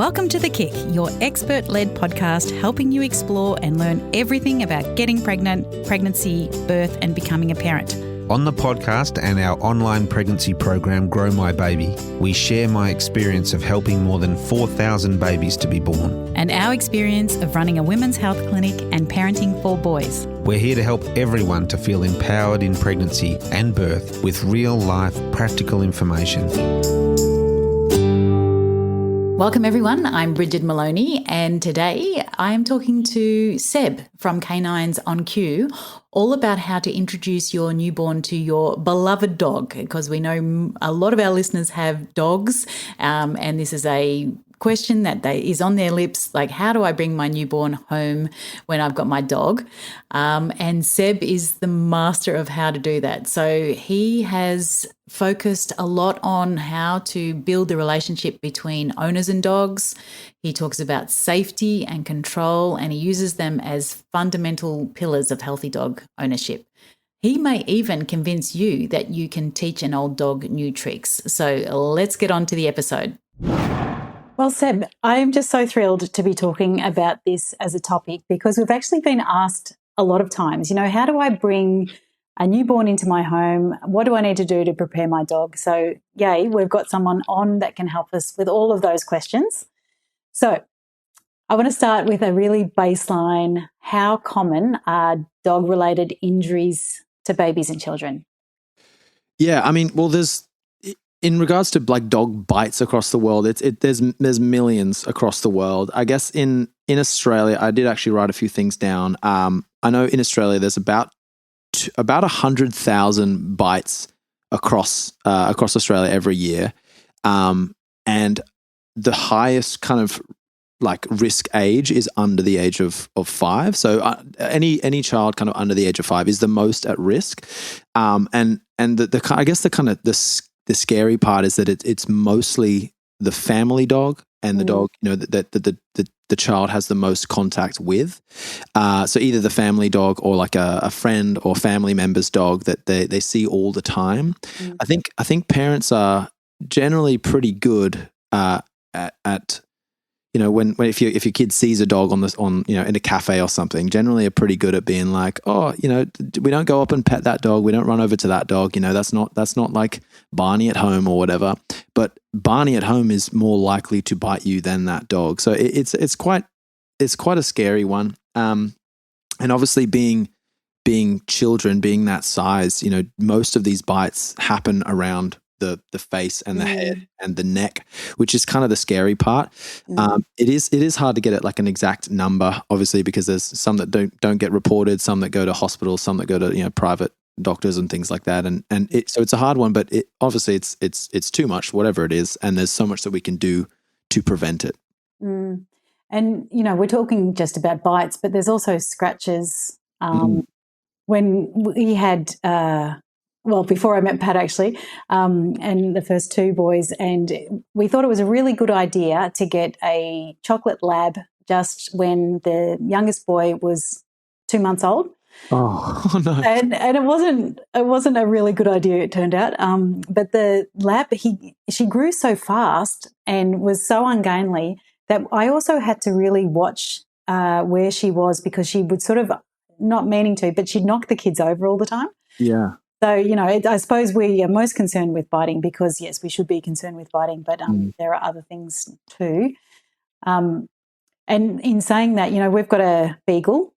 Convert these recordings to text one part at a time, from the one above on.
Welcome to The Kick, your expert-led podcast helping you explore and learn everything about getting pregnant, pregnancy, birth, and becoming a parent. On the podcast and our online pregnancy program, Grow My Baby, we share my experience of helping more than 4,000 babies to be born. And our experience of running a women's health clinic and parenting 4 boys. We're here to help everyone to feel empowered in pregnancy and birth with real-life practical information. Welcome everyone, I'm Brigid Maloney, and today I am talking to Seb from Canines on Q all about how to introduce your newborn to your beloved dog, because we know a lot of our listeners have dogs, and this is a question that is on their lips, like, how do I bring my newborn home when I've got my dog? And Seb is the master of how to do that. So he has focused a lot on how to build the relationship between owners and dogs. He talks about safety and control, and he uses them as fundamental pillars of healthy dog ownership. He may even convince you that you can teach an old dog new tricks. So let's get on to the episode. Well, Seb, I am just so thrilled to be talking about this as a topic, because we've actually been asked a lot of times, how do I bring a newborn into my home? What do I need to do to prepare my dog? So, yay, we've got someone on that can help us with all of those questions. So I want to start with a really baseline. How common are dog-related injuries to babies and children? Yeah, in regards to like dog bites across the world, there's millions across the world. I guess in Australia, I did actually write a few things down. I know in Australia there's about 100,000 bites across Australia every year, and the highest kind of like risk age is under the age of 5. So any child kind of under the age of 5 is the most at risk. And the scary part is that it's mostly the family dog and the dog, that the child has the most contact with. So either the family dog or like a friend or family member's dog that they see all the time. I think parents are generally pretty good at when if your kid sees a dog in a cafe or something, generally are pretty good at being like, we don't go up and pet that dog, we don't run over to that dog, that's not like Barney at home or whatever. But Barney at home is more likely to bite you than that dog. So it's quite a scary one. And obviously being children, being that size, most of these bites happen around the face and the head and the neck, which is kind of the scary part. It is hard to get at like an exact number, obviously, because there's some that don't get reported, some that go to hospitals, some that go to private doctors and things like that, so it's a hard one. But obviously it's too much, whatever it is, and there's so much that we can do to prevent it. And we're talking just about bites, but there's also scratches. When we had before I met Pat, actually, and the first 2 boys, and we thought it was a really good idea to get a chocolate lab just when the youngest boy was 2 months old. Oh no! And it wasn't a really good idea, it turned out. But the lab, she grew so fast and was so ungainly that I also had to really watch where she was, because she would sort of, not meaning to, but she'd knock the kids over all the time. Yeah. So, I suppose we are most concerned with biting because, yes, we should be concerned with biting, but there are other things too. And in saying that, we've got a beagle.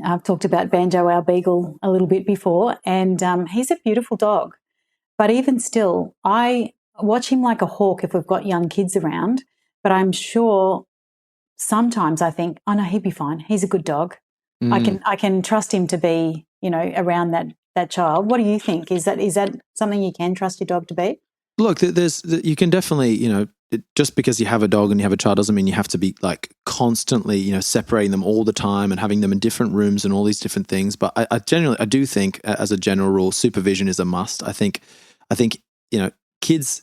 I've talked about Banjo, our beagle, a little bit before, and he's a beautiful dog. But even still, I watch him like a hawk if we've got young kids around, but I'm sure sometimes I think, oh, no, he'd be fine. He's a good dog. I can trust him to be, around that child. What do you think? Is that something you can trust your dog to be? Look, you can definitely, just because you have a dog and you have a child doesn't mean you have to be like constantly, separating them all the time and having them in different rooms and all these different things. But I do think, as a general rule, supervision is a must. I think, kids,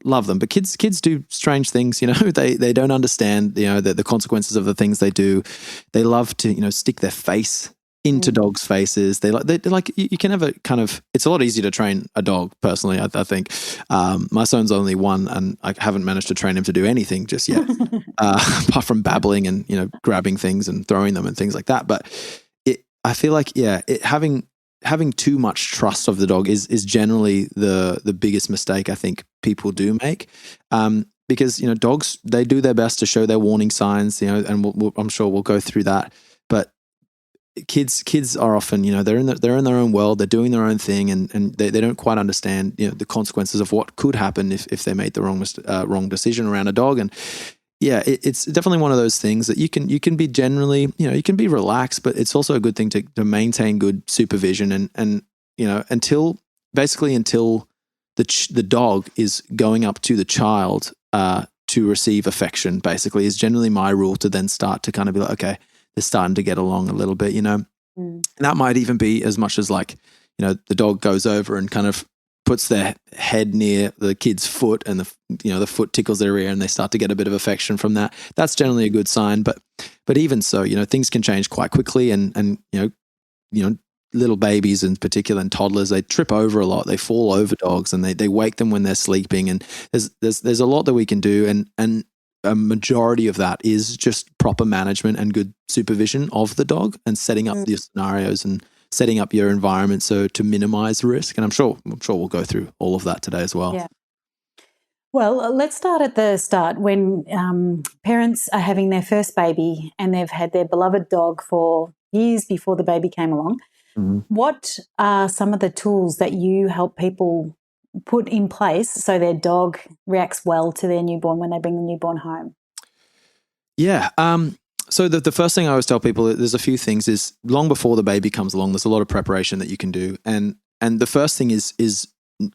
love them, but kids do strange things. They don't understand, the consequences of the things they do. They love to, stick their face into dogs' faces. They like you can have a kind of. It's a lot easier to train a dog. Personally, I think my son's only one, and I haven't managed to train him to do anything just yet, apart from babbling and grabbing things and throwing them and things like that. But I feel like having too much trust of the dog is generally the biggest mistake I think people do make. Because dogs, they do their best to show their warning signs, and I'm sure we'll go through that. But kids are often, they're in their own world, they're doing their own thing, and they don't quite understand the consequences of what could happen if they made the wrong decision around a dog. And it's definitely one of those things that you can be generally, you can be relaxed, but it's also a good thing to maintain good supervision and until the dog is going up to the child to receive affection, basically, is generally my rule, to then start to kind of be like, okay, they're starting to get along a little bit, And that might even be as much as like, the dog goes over and kind of puts their head near the kid's foot, and the foot tickles their ear, and they start to get a bit of affection from that. That's generally a good sign. But even so, things can change quite quickly, and little babies in particular and toddlers, they trip over a lot. They fall over dogs, and they wake them when they're sleeping. And there's a lot that we can do, and a majority of that is just proper management and good supervision of the dog, and setting up the scenarios and setting up your environment so to minimize risk. And I'm sure we'll go through all of that today as well. Yeah. Well, let's start at the start. When parents are having their first baby and they've had their beloved dog for years before the baby came along, what are some of the tools that you help people put in place so their dog reacts well to their newborn when they bring the newborn home? Yeah. So the first thing I always tell people, there's a few things, is long before the baby comes along, there's a lot of preparation that you can do. And the first thing is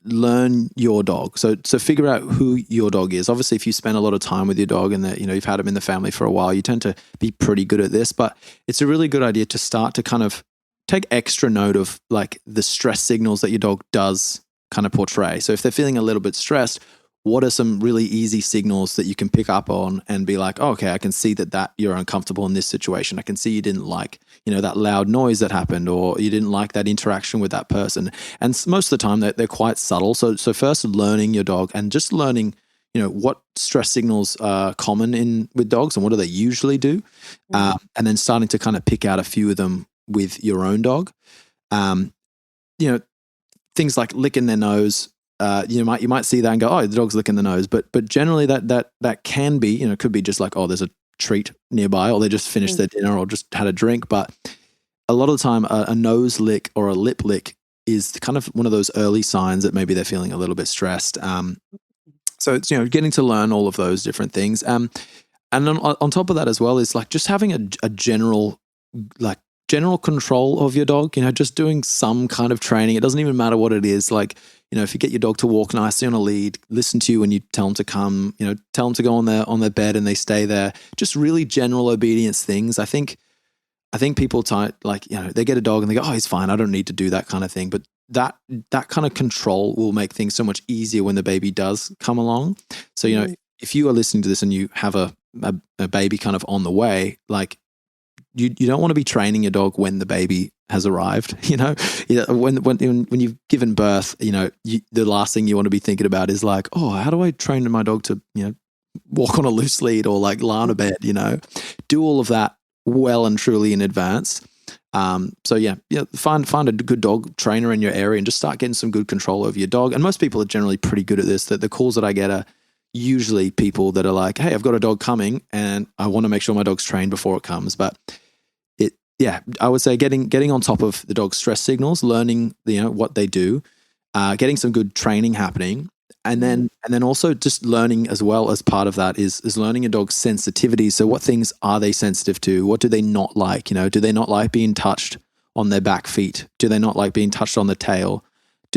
learn your dog. So figure out who your dog is. Obviously, if you spend a lot of time with your dog and that you've had him in the family for a while, you tend to be pretty good at this. But it's a really good idea to start to kind of take extra note of like the stress signals that your dog does kind of portray. So if they're feeling a little bit stressed, what are some really easy signals that you can pick up on and be like, oh, okay, I can see that you're uncomfortable in this situation. I can see you didn't like, that loud noise that happened, or you didn't like that interaction with that person. And most of the time they're quite subtle. So first learning your dog and just learning, what stress signals are common with dogs and what do they usually do. And then starting to kind of pick out a few of them with your own dog. Things like licking their nose. You might see that and go, oh, the dog's licking the nose, but generally that can be, could be just like, oh, there's a treat nearby, or they just finished their dinner or just had a drink. But a lot of the time, a nose lick or a lip lick is kind of one of those early signs that maybe they're feeling a little bit stressed. So it's getting to learn all of those different things. And then on top of that as well is like just having a general control of your dog. Just doing some kind of training. It doesn't even matter what it is. Like, if you get your dog to walk nicely on a lead, listen to you when you tell them to come, tell them to go on their bed and they stay there. Just really general obedience things. I think people they get a dog and they go, oh, he's fine, I don't need to do that kind of thing. But that kind of control will make things so much easier when the baby does come along. So, if you are listening to this and you have a baby kind of on the way, like you don't want to be training your dog when the baby has arrived. When you've given birth, the last thing you want to be thinking about is like, oh, how do I train my dog to walk on a loose lead or like lie on a bed? Do all of that well and truly in advance. Find a good dog trainer in your area and just start getting some good control over your dog. And most people are generally pretty good at this. That the calls that I get are usually people that are like, hey, I've got a dog coming and I want to make sure my dog's trained before it comes. But I would say getting on top of the dog's stress signals, learning what they do, getting some good training happening, and then also just learning as well as part of that is learning a dog's sensitivity. So what things are they sensitive to? What do they not like? Do they not like being touched on their back feet? Do they not like being touched on the tail?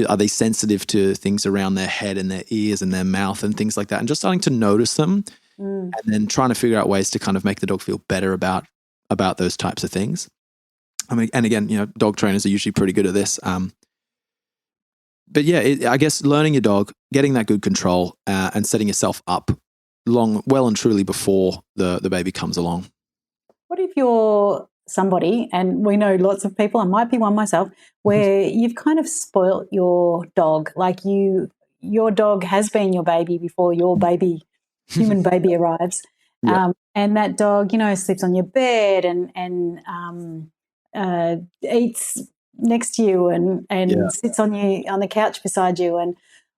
Are they sensitive to things around their head and their ears and their mouth and things like that? And just starting to notice them and then trying to figure out ways to kind of make the dog feel better about those types of things. I mean, and again, dog trainers are usually pretty good at this. But I guess learning your dog, getting that good control, and setting yourself up well and truly before the baby comes along. What if you're somebody, and we know lots of people, I might be one myself, where you've kind of spoilt your dog. Like your dog has been your baby before your baby, human baby arrives. Yeah. And that dog, sleeps on your bed and eats next to you and Yeah. sits on the couch beside you. And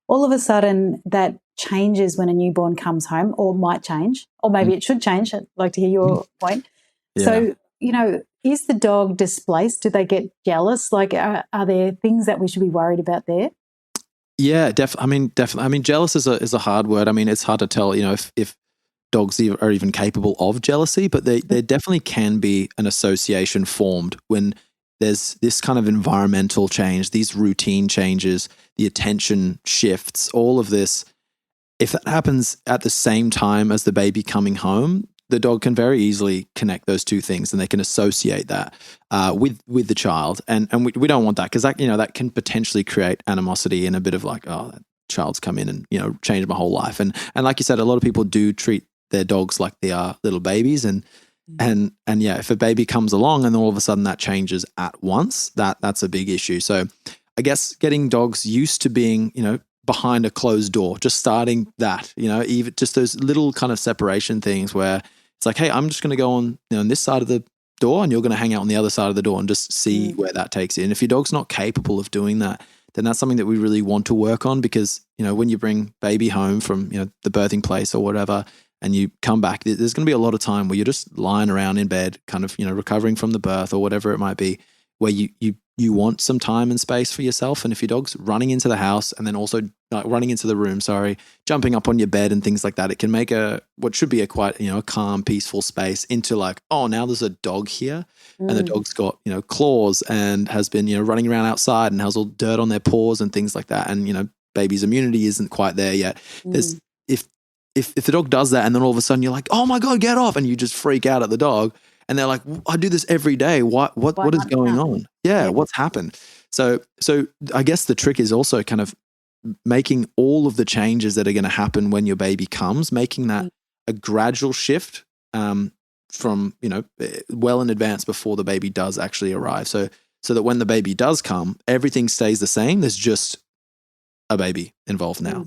all of a sudden that changes when a newborn comes home, or might change, or maybe it should change. I'd like to hear your point. Yeah. So, is the dog displaced? Do they get jealous? Like, are there things that we should be worried about there? Yeah, definitely. I mean, jealous is a hard word. I mean, it's hard to tell, if dogs are even capable of jealousy, but there definitely can be an association formed when there's this kind of environmental change, these routine changes, the attention shifts, all of this. If that happens at the same time as the baby coming home, the dog can very easily connect those two things, and they can associate that with the child, and we don't want that, because that can potentially create animosity and a bit of like, oh, that child's come in and changed my whole life, and like you said, a lot of people do treat their dogs like they are little babies, and yeah, if a baby comes along and all of a sudden that changes at once, that's a big issue. So I guess getting dogs used to being behind a closed door, just starting that, even just those little kind of separation things where it's like, hey, I'm just going to go on this side of the door, and you're going to hang out on the other side of the door, and just see where that takes you. And if your dog's not capable of doing that, then that's something that we really want to work on, because when you bring baby home from the birthing place or whatever, and you come back, there's going to be a lot of time where you're just lying around in bed, kind of recovering from the birth or whatever it might be, where you want some time and space for yourself. And if your dog's running into the house and then also running into the room, jumping up on your bed and things like that, it can make what should be a quite, a calm, peaceful space into like, oh, now there's a dog here, and the dog's got, claws and has been, running around outside and has all dirt on their paws and things like that. And, baby's immunity isn't quite there yet. There's, if the dog does that, and then all of a sudden you're like, oh my God, get off, and you just freak out at the dog, and they're like, I do this every day. What is going on? Yeah, what's happened? So I guess the trick is also kind of making all of the changes that are going to happen when your baby comes, making that a gradual shift from, well in advance before the baby does actually arrive. So that when the baby does come, everything stays the same. There's just a baby involved now.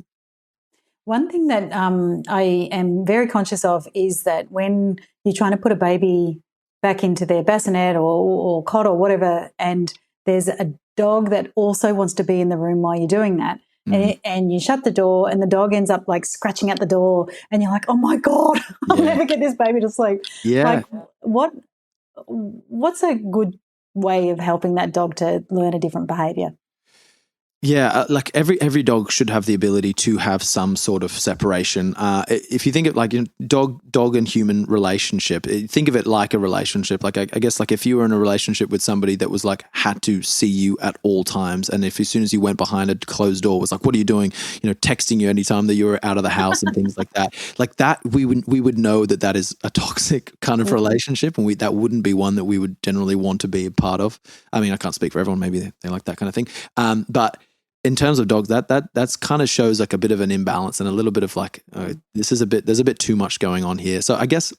One thing that I am very conscious of is that when you're trying to put a baby back into their bassinet or cot or whatever, and there's a dog that also wants to be in the room while you're doing that, and you shut the door, and the dog ends up like scratching at the door, and you're like, oh my God, I'll never get this baby to sleep. Yeah. Like what's a good way of helping that dog to learn a different behavior? Yeah, like every dog should have the ability to have some sort of separation. If you think of like dog and human relationship, think of it like a relationship. Like I guess like if you were in a relationship with somebody that was like had to see you at all times, and if as soon as you went behind a closed door was like, what are you doing? Texting you anytime that you were out of the house and things like that. Like that, we would know that is a toxic kind of relationship, and that wouldn't be one that we would generally want to be a part of. I mean, I can't speak for everyone. Maybe they like that kind of thing. But in terms of dogs, that's kind of shows like a bit of an imbalance and a little bit of like, there's a bit too much going on here. So I guess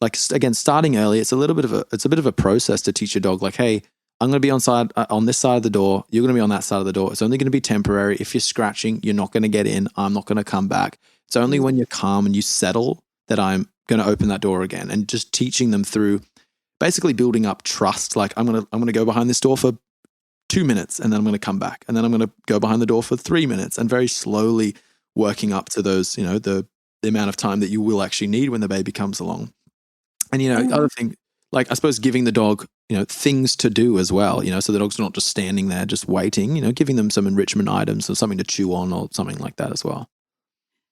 like, again, starting early, it's a bit of a process to teach your dog like, hey, I'm going to be on this side of the door. You're going to be on that side of the door. It's only going to be temporary. If you're scratching, you're not going to get in. I'm not going to come back. It's only when you're calm and you settle that I'm going to open that door again, and just teaching them through basically building up trust. Like I'm going to go behind this door for 2 minutes, and then I'm going to come back, and then I'm going to go behind the door for 3 minutes, and very slowly working up to those, the amount of time that you will actually need when the baby comes along. And, other thing, like I suppose giving the dog, things to do as well, so the dog's not just standing there, just waiting, giving them some enrichment items or something to chew on or something like that as well.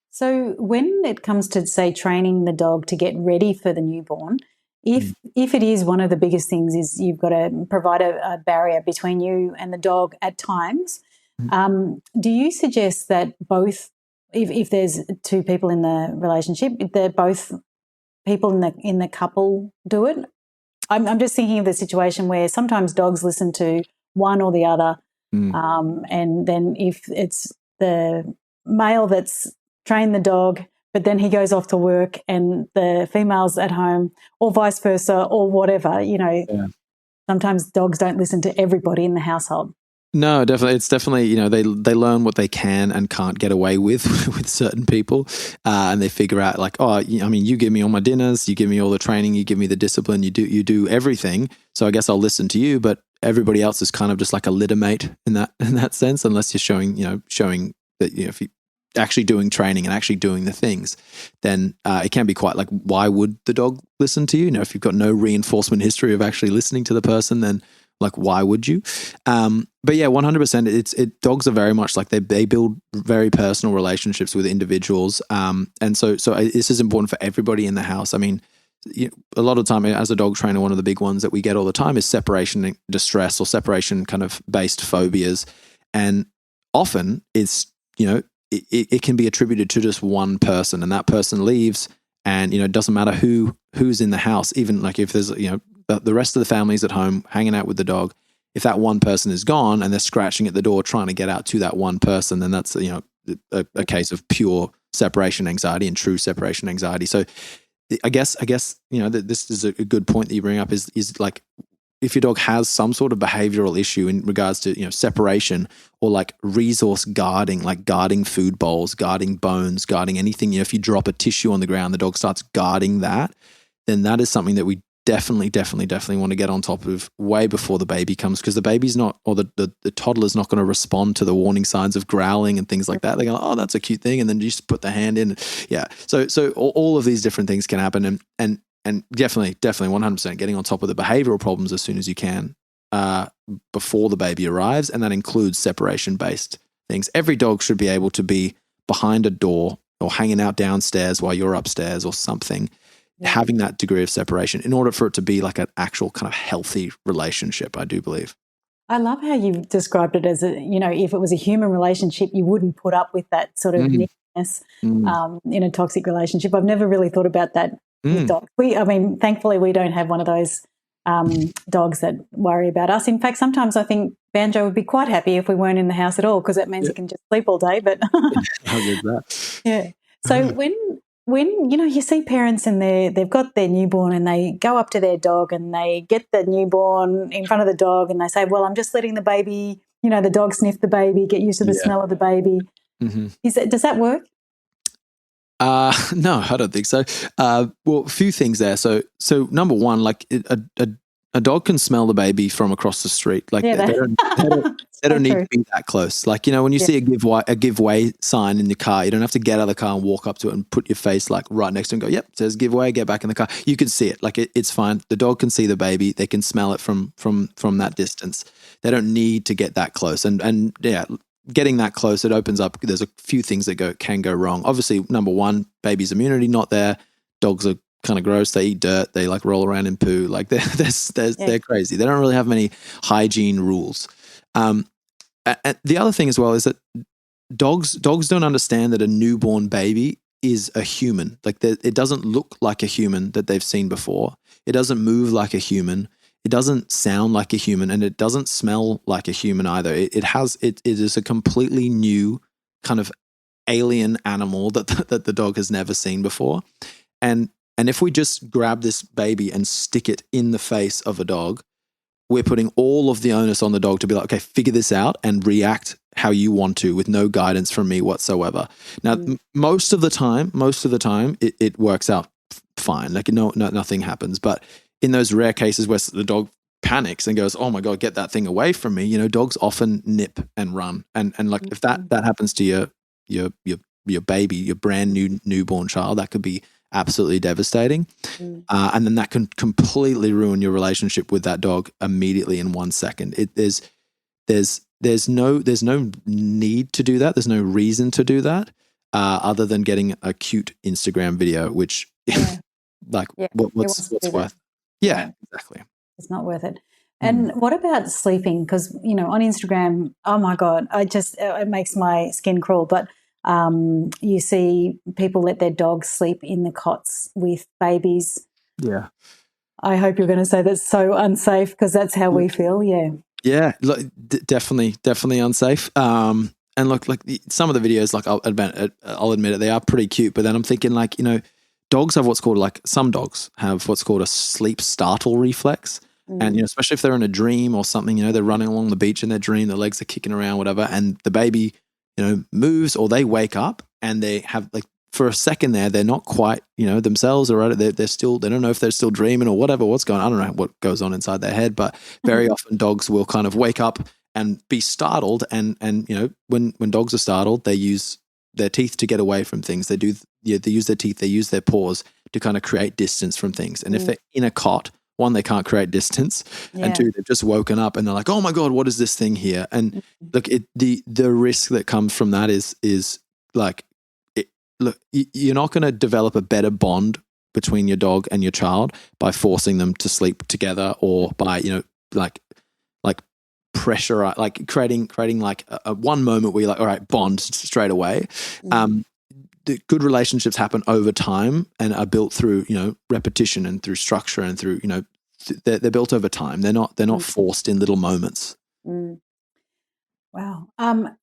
So when it comes to, say, training the dog to get ready for the newborn, if it is one of the biggest things is you've got to provide a barrier between you and the dog at times, do you suggest that both, if there's two people in the relationship, if they're both people in the couple do it? I'm just thinking of the situation where sometimes dogs listen to one or the other, and then if it's the male that's trained the dog but then he goes off to work and the female's at home, or vice versa, or whatever, Yeah. Sometimes dogs don't listen to everybody in the household. No, definitely. It's definitely, they learn what they can and can't get away with with certain people. And they figure out like, oh, you give me all my dinners, you give me all the training, you give me the discipline, you do everything. So I guess I'll listen to you, but everybody else is kind of just like a litter mate in that sense, unless you're showing that, if you actually doing training and actually doing the things, then it can be quite like, why would the dog listen to you? If you've got no reinforcement history of actually listening to the person, then like, why would you? But yeah, 100%. Dogs are very much like they build very personal relationships with individuals. And so this is important for everybody in the house. I mean, a lot of the time as a dog trainer, one of the big ones that we get all the time is separation distress or separation kind of based phobias. And often it's, it can be attributed to just one person, and that person leaves, and, it doesn't matter who's in the house, even like if there's, the rest of the family's at home hanging out with the dog. If that one person is gone and they're scratching at the door trying to get out to that one person, then that's, a case of pure separation anxiety and true separation anxiety. So I guess, that this is a good point that you bring up is like, if your dog has some sort of behavioral issue in regards to, separation or like resource guarding, like guarding food bowls, guarding bones, guarding anything, if you drop a tissue on the ground, the dog starts guarding that, then that is something that we definitely want to get on top of way before the baby comes, because the baby's not, or the toddler's not going to respond to the warning signs of growling and things like that. They go, oh, that's a cute thing. And then you just put the hand in. Yeah. So all of these different things can happen. And definitely 100% getting on top of the behavioral problems as soon as you can before the baby arrives. And that includes separation-based things. Every dog should be able to be behind a door or hanging out downstairs while you're upstairs or something, having that degree of separation in order for it to be like an actual kind of healthy relationship, I do believe. I love how you've described it as, if it was a human relationship, you wouldn't put up with that sort of neediness in a toxic relationship. I've never really thought about that with dogs. Thankfully we don't have one of those dogs that worry about us. In fact, sometimes I think Banjo would be quite happy if we weren't in the house at all, because that means he can just sleep all day. But How good that? Yeah. So when you see parents and they've got their newborn and they go up to their dog and they get the newborn in front of the dog and they say, well, I'm just letting the baby, the dog sniff the baby, get used to the smell of the baby. Mm-hmm. Does that work? No, I don't think so. Well, a few things there. So number one, like a dog can smell the baby from across the street. Like they don't need to be that close. Like, when you see a give way sign in the car, you don't have to get out of the car and walk up to it and put your face like right next to it and go, yep, it says give way, get back in the car. You can see it. Like it's fine. The dog can see the baby. They can smell it from that distance. They don't need to get that close. And getting that close, it opens up. There's a few things that can go wrong. Obviously, number one, baby's immunity not there. Dogs are kind of gross. They eat dirt. They like roll around in poo. Like they're crazy. They don't really have many hygiene rules. And the other thing as well is that dogs don't understand that a newborn baby is a human. Like it doesn't look like a human that they've seen before. It doesn't move like a human. It doesn't sound like a human, and it doesn't smell like a human either. It is a completely new kind of alien animal that the dog has never seen before. And if we just grab this baby and stick it in the face of a dog, we're putting all of the onus on the dog to be like, okay, figure this out and react how you want to with no guidance from me whatsoever. Now, most of the time, it works out fine. Like nothing happens. But in those rare cases where the dog panics and goes, oh my God, get that thing away from me, dogs often nip and run. And like if that happens to your baby, your brand new newborn child, that could be absolutely devastating. And then that can completely ruin your relationship with that dog immediately in 1 second. There's no need to do that. There's no reason to do that other than getting a cute Instagram video, which what's worth? Yeah, exactly. It's not worth it. And what about sleeping? Because, on Instagram, oh my God, it makes my skin crawl. But you see people let their dogs sleep in the cots with babies. Yeah. I hope you're going to say that's so unsafe, because that's how we feel. Yeah. Yeah, definitely unsafe. And And look, like some of the videos, like I'll admit it, they are pretty cute. But then I'm thinking, like, you know, dogs have what's called, like, some dogs have what's called a sleep startle reflex. And, you know, especially if they're in a dream or something, you know, they're running along the beach in their dream, their legs are kicking around, whatever, and the baby, you know, moves, or they wake up and they have, like, for a second there, they're not quite, you know, themselves, or they're still, they don't know if they're still dreaming or whatever, what's going on. I don't know what goes on inside their head, but very often dogs will kind of wake up and be startled. And you know, when dogs are startled, they use their teeth to get away from things. They use their teeth, they use their paws to kind of create distance from things. And if they're in a cot, one, they can't create distance, and two, they've just woken up and they're like, oh my God, what is this thing here? And look, the risk that comes from that is like, look, you're not going to develop a better bond between your dog and your child by forcing them to sleep together, or by, you know, like pressure, like creating like a one moment where you're like, all right, bond straight away. The good relationships happen over time and are built through, you know, repetition and through structure and through, you know, they're built over time. They're not forced in little moments. Wow. Oh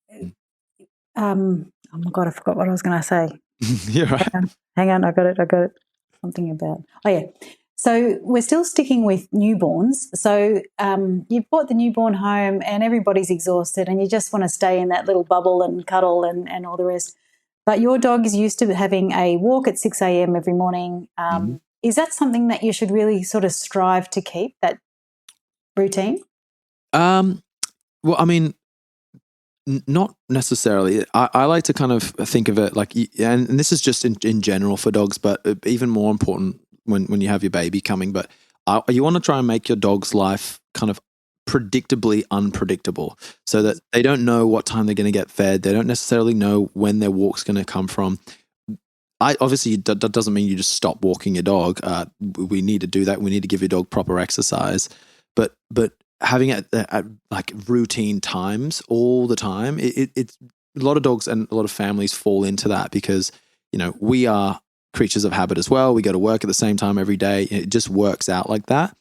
my God, I forgot what I was going to say. You're right. Hang on. I got it. Something about, oh yeah. So we're still sticking with newborns. So you've brought the newborn home and everybody's exhausted and you just want to stay in that little bubble and cuddle and all the rest. But your dog is used to having a walk at 6 a.m. every morning. Is that something that you should really sort of strive to keep, that routine? Well, I mean, not necessarily. I like to kind of think of it like, and this is just in general for dogs, but even more important when you have your baby coming. But you want to try and make your dog's life kind of predictably unpredictable, so that they don't know what time they're going to get fed. They don't necessarily know when their walk's going to come from. Obviously, that doesn't mean you just stop walking your dog. We need to do that. We need to give your dog proper exercise. But having it at like routine times all the time, it's a lot of dogs and a lot of families fall into that because, you know, we are creatures of habit as well. We go to work at the same time every day. It just works out like that.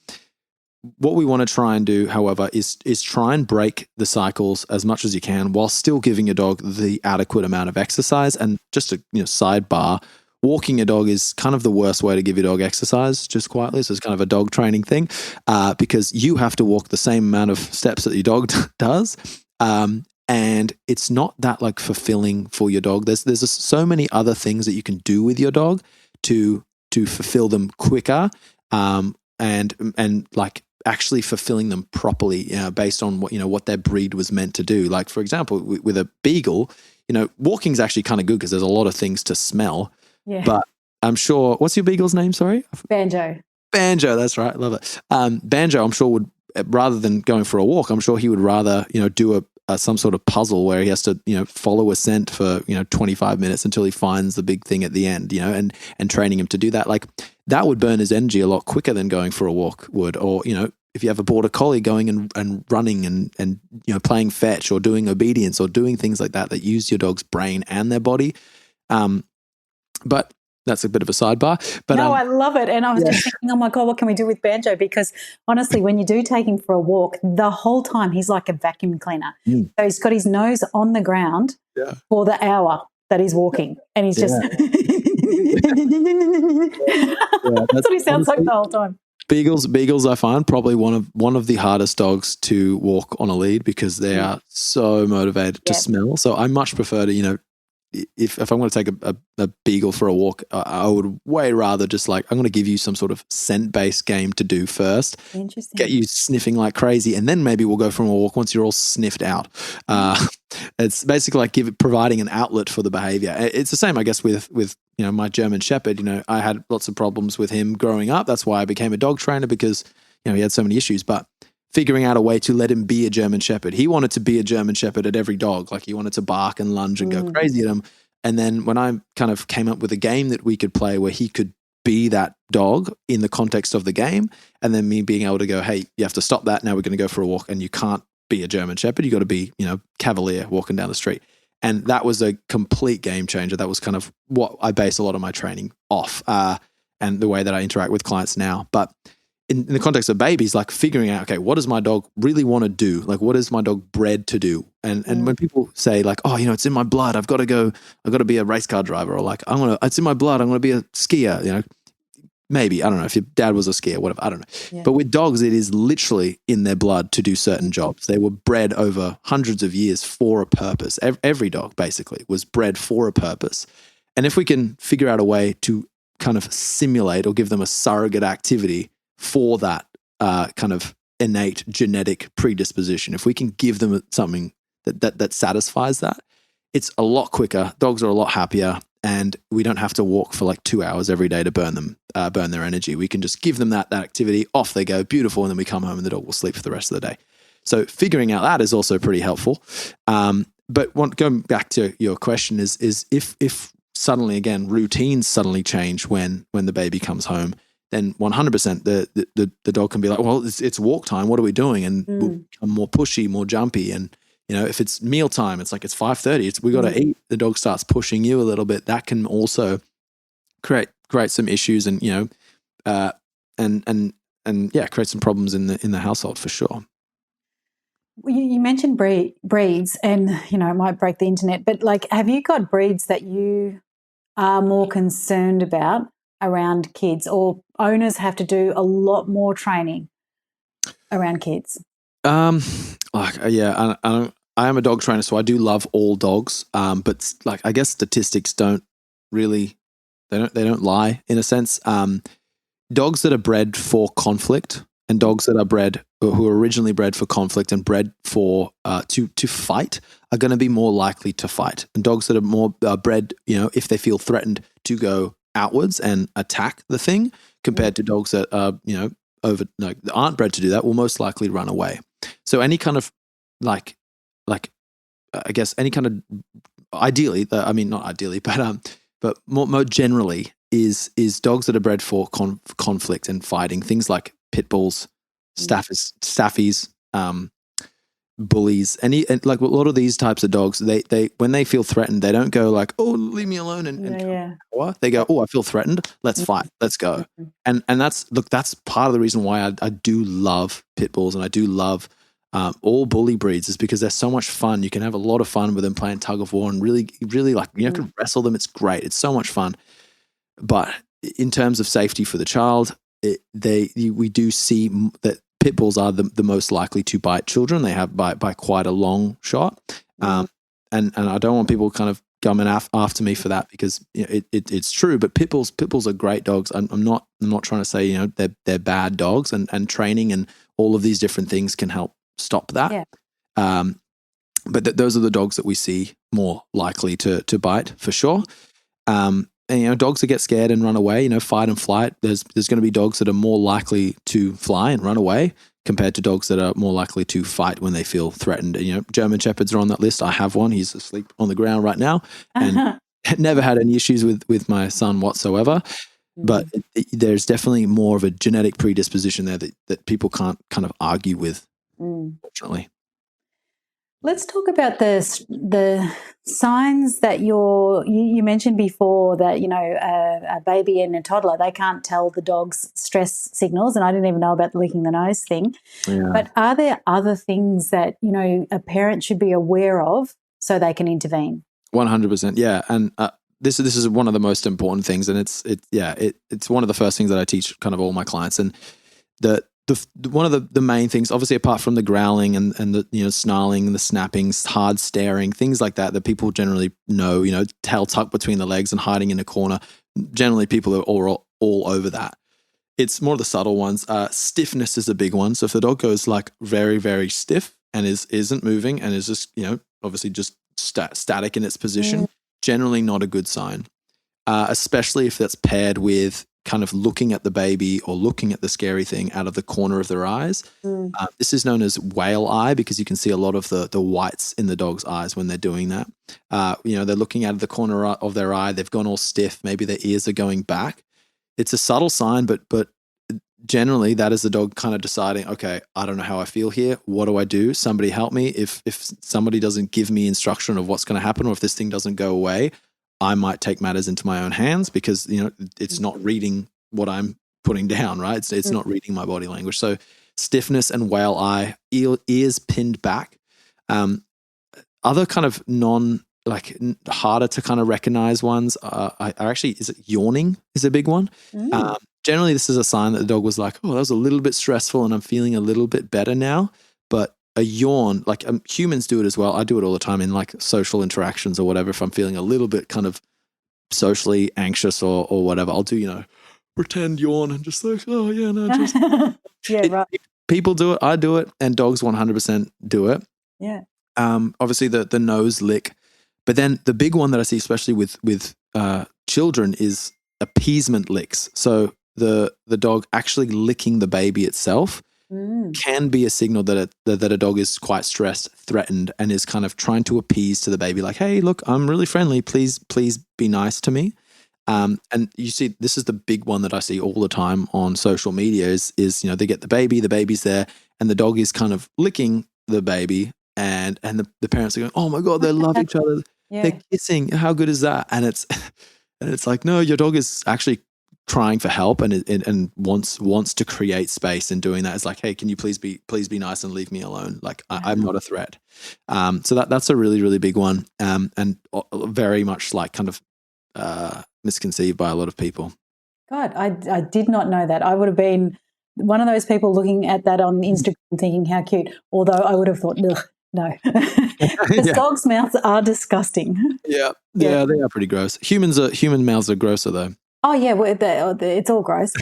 What we want to try and do, however, is try and break the cycles as much as you can while still giving your dog the adequate amount of exercise. And just a sidebar, walking your dog is kind of the worst way to give your dog exercise, just quietly. So it's kind of a dog training thing because you have to walk the same amount of steps that your dog does. And it's not that like fulfilling for your dog. There's so many other things that you can do with your dog to fulfill them quicker and like actually fulfilling them properly based on what their breed was meant to do. Like, for example, with a beagle, walking is actually kind of good because there's a lot of things to smell. Yeah. But I'm sure, what's your beagle's name? Sorry? Banjo. Banjo, that's right. Love it. Banjo, I'm sure would, rather than going for a walk, I'm sure he would rather, do some sort of puzzle where he has to, follow a scent for, 25 minutes until he finds the big thing at the end, and training him to do that. Like, that would burn his energy a lot quicker than going for a walk would. Or, if you have a border collie going and running and playing fetch or doing obedience or doing things like that use your dog's brain and their body. But that's a bit of a sidebar. But no, I love it. And I was just thinking, oh my God, what can we do with Banjo? Because honestly, when you do take him for a walk, the whole time he's like a vacuum cleaner. So he's got his nose on the ground for the hour that he's walking. And he's just that's what he sounds like the whole time. Beagles, I find probably one of the hardest dogs to walk on a lead because they are so motivated to smell. So I much prefer to, if I'm going to take a beagle for a walk, I would way rather just I'm going to give you some sort of scent-based game to do first. Interesting. Get you sniffing like crazy, and then maybe we'll go for a walk once you're all sniffed out. It's basically like providing an outlet for the behavior. It's the same, I guess, with my German Shepherd. I had lots of problems with him growing up. That's why I became a dog trainer because he had so many issues. But figuring out a way to let him be a German Shepherd. He wanted to be a German Shepherd at every dog. Like, he wanted to bark and lunge and go crazy at him. And then when I kind of came up with a game that we could play where he could be that dog in the context of the game, and then me being able to go, hey, you have to stop that. Now we're going to go for a walk, and you can't be a German Shepherd. You got to be, cavalier walking down the street. And that was a complete game changer. That was kind of what I base a lot of my training off and the way that I interact with clients now. But in the context of babies, like figuring out, okay, what does my dog really want to do? Like, what is my dog bred to do? And when people say like, oh, it's in my blood, I've got to be a race car driver, or like, it's in my blood, I'm going to be a skier, maybe, I don't know, if your dad was a skier, whatever, I don't know. Yeah. But with dogs, it is literally in their blood to do certain jobs. They were bred over hundreds of years for a purpose. Every dog basically was bred for a purpose. And if we can figure out a way to kind of simulate or give them a surrogate activity for that kind of innate genetic predisposition, if we can give them something that satisfies that, it's a lot quicker. Dogs are a lot happier, and we don't have to walk for like 2 hours every day to burn their energy. We can just give them that activity, off they go, beautiful, and then we come home and the dog will sleep for the rest of the day. So figuring out that is also pretty helpful. But going back to your question is if suddenly, again, routines suddenly change when the baby comes home, then 100% the dog can be like, well, it's walk time. What are we doing? And we'll become more pushy, more jumpy. And, if it's mealtime, it's like it's 5:30. We got to eat. The dog starts pushing you a little bit. That can also create some issues and, create some problems in the household for sure. Well, you mentioned breeds, and, it might break the internet, but like, have you got breeds that you are more concerned about around kids, or owners have to do a lot more training around kids? I am a dog trainer, so I do love all dogs. But like, I guess statistics don't really, they don't lie in a sense. Dogs that are bred for conflict and dogs that are bred, who are originally bred for conflict and bred for to fight, are going to be more likely to fight. And dogs that are more bred, if they feel threatened, to go outwards and attack the thing, compared to dogs that are, that aren't bred to do that, will most likely run away. So any kind of I guess any kind of ideally, not ideally, but more generally is dogs that are bred for conflict and fighting, things like pit bulls, staffies, bullies, and like a lot of these types of dogs, they when they feel threatened, they don't go like, oh, leave me alone, they go, oh, I feel threatened, let's fight, let's go. And that's part of the reason why I do love pit bulls, and I do love all bully breeds, is because they're so much fun. You can have a lot of fun with them playing tug of war and really like, can wrestle them. It's great. It's so much fun. But in terms of safety for the child, we do see that pit bulls are the most likely to bite children. They have by quite a long shot. And I don't want people kind of coming after me for that, because it's true. But pit bulls are great dogs. I'm not trying to say they're bad dogs, and training and all of these different things can help stop that. Yeah. But those are the dogs that we see more likely to bite for sure. And dogs that get scared and run away, fight and flight, there's going to be dogs that are more likely to fly and run away compared to dogs that are more likely to fight when they feel threatened. German Shepherds are on that list. I have one. He's asleep on the ground right now, and never had any issues with my son whatsoever. But there's definitely more of a genetic predisposition there that people can't kind of argue with. Fortunately. Let's talk about the signs that you mentioned before that, a baby and a toddler, they can't tell the dog's stress signals, and I didn't even know about the licking the nose thing. Yeah. But are there other things that, a parent should be aware of so they can intervene? 100%, yeah. And this is one of the most important things, and it's one of the first things that I teach kind of all my clients. And one of the main things, obviously, apart from the growling and the snarling, the snapping, hard staring, things like that people generally know, tail tucked between the legs and hiding in a corner. Generally, people are all over that. It's more of the subtle ones. Stiffness is a big one. So if the dog goes like very, very stiff and isn't moving and is just, obviously just static in its position, generally not a good sign. Especially if that's paired with kind of looking at the baby or looking at the scary thing out of the corner of their eyes. This is known as whale eye, because you can see a lot of the whites in the dog's eyes when they're doing that. They're looking out of the corner of their eye. They've gone all stiff. Maybe their ears are going back. It's a subtle sign, but generally that is the dog kind of deciding, okay, I don't know how I feel here. What do I do? Somebody help me. If somebody doesn't give me instruction of what's going to happen, or if this thing doesn't go away, I might take matters into my own hands, because, it's not reading what I'm putting down, right? It's not reading my body language. So stiffness and whale eye, ears pinned back. Other kind of harder to kind of recognize ones are actually, is it yawning is a big one. Generally, this is a sign that the dog was like, oh, that was a little bit stressful and I'm feeling a little bit better now. But a yawn, like humans do it as well. I do it all the time in like social interactions or whatever. If I'm feeling a little bit kind of socially anxious or whatever, I'll do, pretend yawn and just like, oh yeah, no, just right. People do it, I do it, and dogs 100% do it. Yeah. Obviously the nose lick, but then the big one that I see, especially with children, is appeasement licks. So the dog actually licking the baby itself can be a signal that a dog is quite stressed, threatened, and is kind of trying to appease to the baby, like, hey, look, I'm really friendly. Please be nice to me. And you see, this is the big one that I see all the time on social media is they get the baby's there, and the dog is kind of licking the baby, and the parents are going, oh my God, they love each other. Yeah. They're kissing. How good is that? And it's like, no, your dog is actually trying for help and wants to create space in doing that. It's like, hey, can you please be nice and leave me alone? Like I'm not a threat. So that's a really, really big one. And very much like kind of misconceived by a lot of people. God, I did not know that. I would have been one of those people looking at that on Instagram thinking how cute, although I would have thought, ugh, no. Because dogs' mouths are disgusting. Yeah, they are pretty gross. Human mouths are grosser though. Oh, yeah, it's all gross.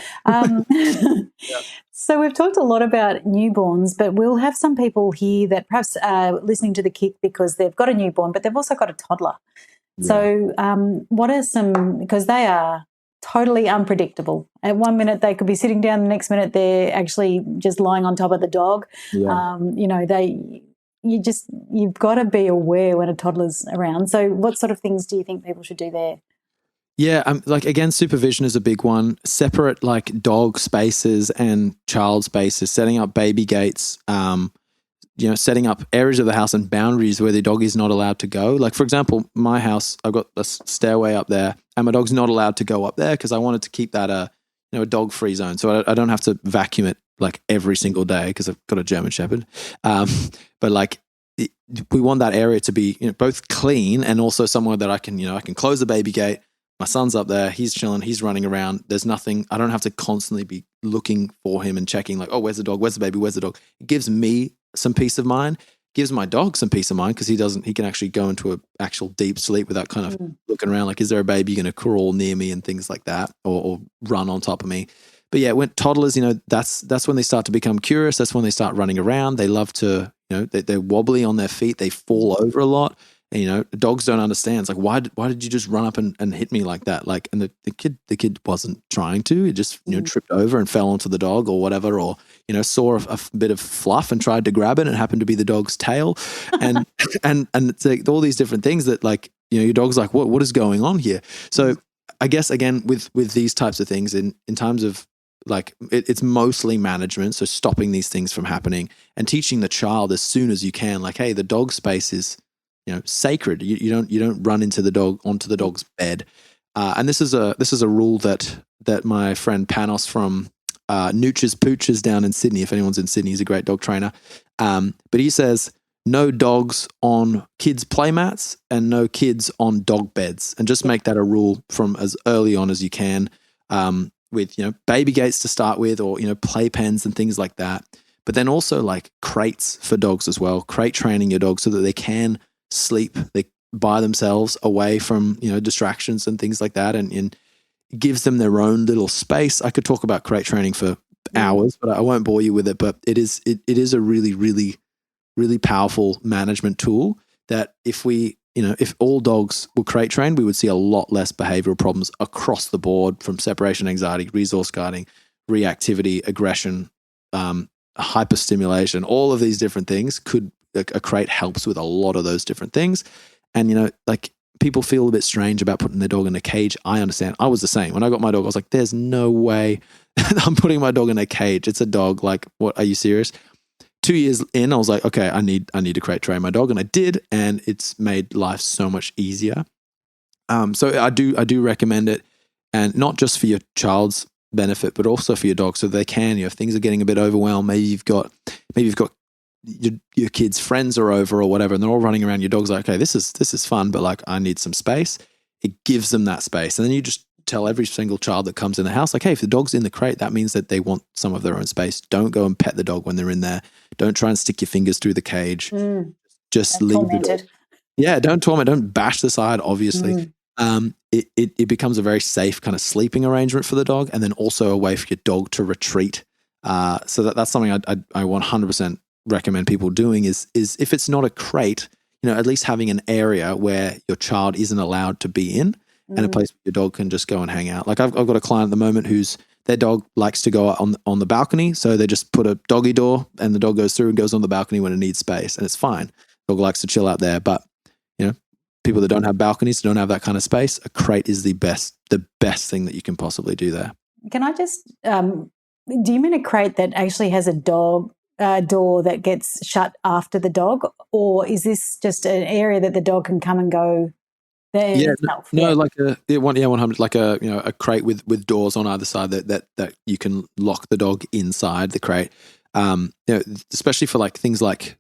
So we've talked a lot about newborns, but we'll have some people here that perhaps are listening to the Kick because they've got a newborn, but they've also got a toddler. Yeah. So what are some, because they are totally unpredictable. At one minute they could be sitting down, the next minute they're actually just lying on top of the dog. Yeah. You've got to be aware when a toddler's around. So what sort of things do you think people should do there? Yeah, like again, supervision is a big one. Separate like dog spaces and child spaces, setting up baby gates, setting up areas of the house and boundaries where the dog is not allowed to go. Like for example, my house, I've got a stairway up there and my dog's not allowed to go up there because I wanted to keep that a dog-free zone. So I don't have to vacuum it like every single day because I've got a German Shepherd. But like we want that area to be both clean and also somewhere that I can close the baby gate. My son's up there, he's chilling, he's running around. There's nothing, I don't have to constantly be looking for him and checking like, oh, where's the dog? Where's the baby? Where's the dog? It gives me some peace of mind, gives my dog some peace of mind because he can actually go into an actual deep sleep without kind of looking around like, is there a baby going to crawl near me and things like that or run on top of me? But yeah, when toddlers, that's when they start to become curious. That's when they start running around. They love to, they're wobbly on their feet. They fall over a lot. And, dogs don't understand. It's like, why did you just run up and hit me like that? Like, and the kid wasn't trying to. It just, tripped over and fell onto the dog or whatever, or, saw a bit of fluff and tried to grab it and it happened to be the dog's tail. And, and it's like all these different things that like, your dog's like, what is going on here? So I guess, again, with these types of things in terms of like, it's mostly management. So stopping these things from happening and teaching the child as soon as you can, like, hey, the dog space is, sacred. You don't run onto the dog's bed. And this is a rule that my friend Panos from Nooch's Pooches down in Sydney, if anyone's in Sydney, he's a great dog trainer. But he says no dogs on kids' playmats and no kids on dog beds, and just make that a rule from as early on as you can, with baby gates to start with, or play pens and things like that. But then also like crates for dogs as well. Crate training your dog so that they can sleep by themselves away from distractions and things like that, and it gives them their own little space. I could talk about crate training for hours, but I won't bore you with it. But it is a really, really, really powerful management tool that if all dogs were crate trained, we would see a lot less behavioral problems across the board, from separation anxiety, resource guarding, reactivity, aggression, hyperstimulation. All of these different things a crate helps with a lot of those different things. And, like people feel a bit strange about putting their dog in a cage. I understand. I was the same. When I got my dog, I was like, there's no way I'm putting my dog in a cage. It's a dog. Like, what, are you serious? 2 years in, I was like, okay, I need to crate train my dog. And I did. And it's made life so much easier. So I do recommend it. And not just for your child's benefit, but also for your dog, so they can, if things are getting a bit overwhelmed, maybe you've got your kids' friends are over or whatever, and they're all running around. Your dog's like, okay, this is fun, but like I need some space. It gives them that space, and then you just tell every single child that comes in the house, like, hey, if the dog's in the crate, that means that they want some of their own space. Don't go and pet the dog when they're in there. Don't try and stick your fingers through the cage. Just leave the dog. Yeah, don't torment. Don't bash the side. Obviously, it becomes a very safe kind of sleeping arrangement for the dog, and then also a way for your dog to retreat. So that's something I 100% recommend people doing is if it's not a crate, at least having an area where your child isn't allowed to be in, and a place where your dog can just go and hang out. Like I've got a client at the moment whose their dog likes to go out on the balcony, so they just put a doggy door, and the dog goes through and goes on the balcony when it needs space, and it's fine. The dog likes to chill out there, but people that don't have balconies, don't have that kind of space, a crate is the best thing that you can possibly do there. Can I just, do you mean a crate that actually has a door that gets shut after the dog, or is this just an area that the dog can come and go there itself? Like a 100, like a crate with doors on either side that you can lock the dog inside the crate. Especially for like things like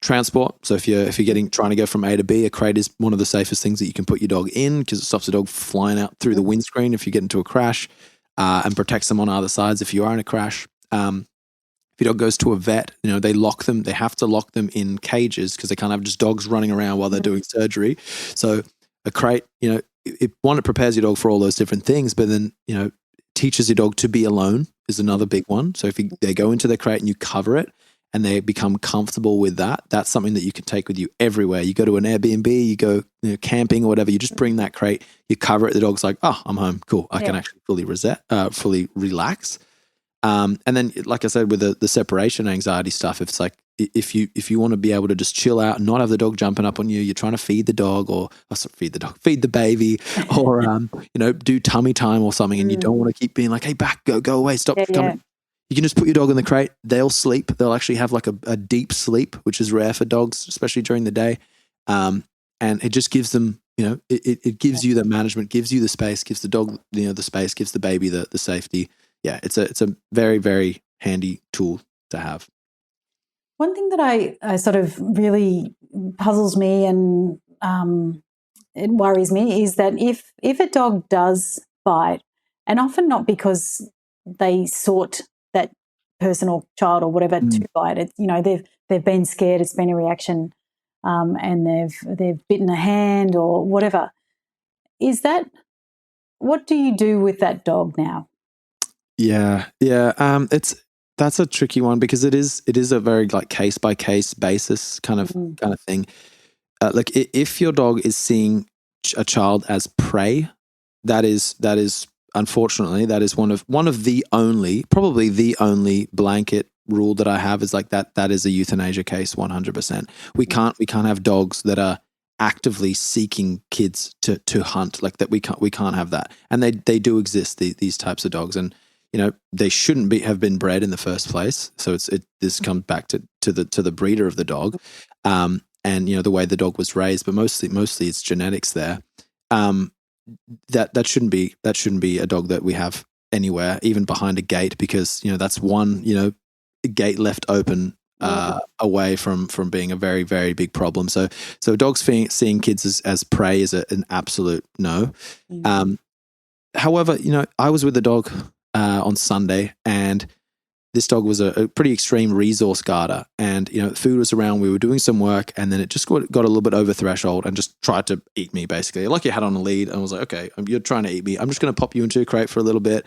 transport. So if you're trying to go from A to B, a crate is one of the safest things that you can put your dog in, because it stops the dog flying out through the windscreen if you get into a crash, and protects them on either sides if you are in a crash. If your dog goes to a vet, they lock them. They have to lock them in cages because they can't have just dogs running around while they're doing surgery. So a crate, it prepares your dog for all those different things, but then, teaches your dog to be alone is another big one. So if they go into the crate and you cover it, and they become comfortable with that, that's something that you can take with you everywhere. You go to an Airbnb, you go camping or whatever, you just bring that crate, you cover it, the dog's like, oh, I'm home, cool. I can actually fully relax. And then, like I said, with the separation anxiety stuff, if it's like, if you want to be able to just chill out and not have the dog jumping up on you, you're trying to feed the baby, or, do tummy time or something, and you don't want to keep being like, hey, back, go away, stop coming. You can just put your dog in the crate. They'll sleep. They'll actually have like a deep sleep, which is rare for dogs, especially during the day. And it just gives them, it gives you the management, gives you the space, gives the dog, the space, gives the baby the safety. Yeah, it's a very, very handy tool to have. One thing that I sort of really puzzles me and it worries me is that if a dog does bite, and often not because they sought that person or child or whatever to bite it, they've been scared, it's been a reaction, and they've bitten a hand or whatever. What do you do with that dog now? Yeah. That's a tricky one, because it is a very like case by case basis kind of thing. Like if your dog is seeing a child as prey, that is unfortunately, that is one of the only, probably the only blanket rule that I have is like that is a euthanasia case 100%. We can't have dogs that are actively seeking kids to hunt, like that. We can't have that. And they do exist, these types of dogs, and they shouldn't have been bred in the first place. So this comes back to the breeder of the dog, and the way the dog was raised, but mostly it's genetics there. That shouldn't be a dog that we have anywhere, even behind a gate, because that's one gate left open away from being a very, very big problem. So dogs seeing kids as prey is an absolute no. However, I was with the dog on Sunday, and this dog was a pretty extreme resource guarder, and food was around, we were doing some work, and then it just got a little bit over threshold and just tried to eat me, basically. Like, it had on a lead, and I was like, okay, you're trying to eat me, I'm just going to pop you into a crate for a little bit.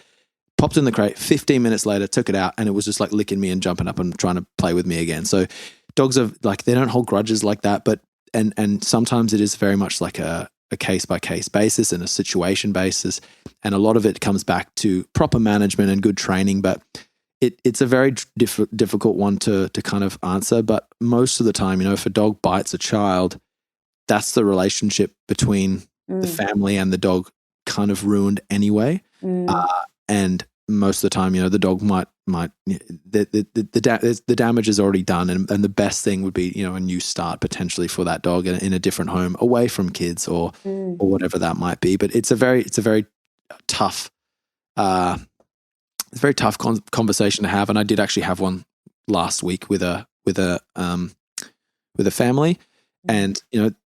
Popped in the crate, 15 minutes later, took it out, and it was just like licking me and jumping up and trying to play with me again. So dogs are like, they don't hold grudges like that, but and sometimes it is very much like a case by case basis and a situation basis, and a lot of it comes back to proper management and good training. But it's a very difficult one to kind of answer. But most of the time, if a dog bites a child, that's the relationship between the family and the dog kind of ruined anyway. And most of the time, the dog might the damage is already done, and the best thing would be a new start potentially for that dog in a different home, away from kids or whatever that might be. But it's a very tough it's a very tough conversation to have. And I did actually have one last week with a family. And,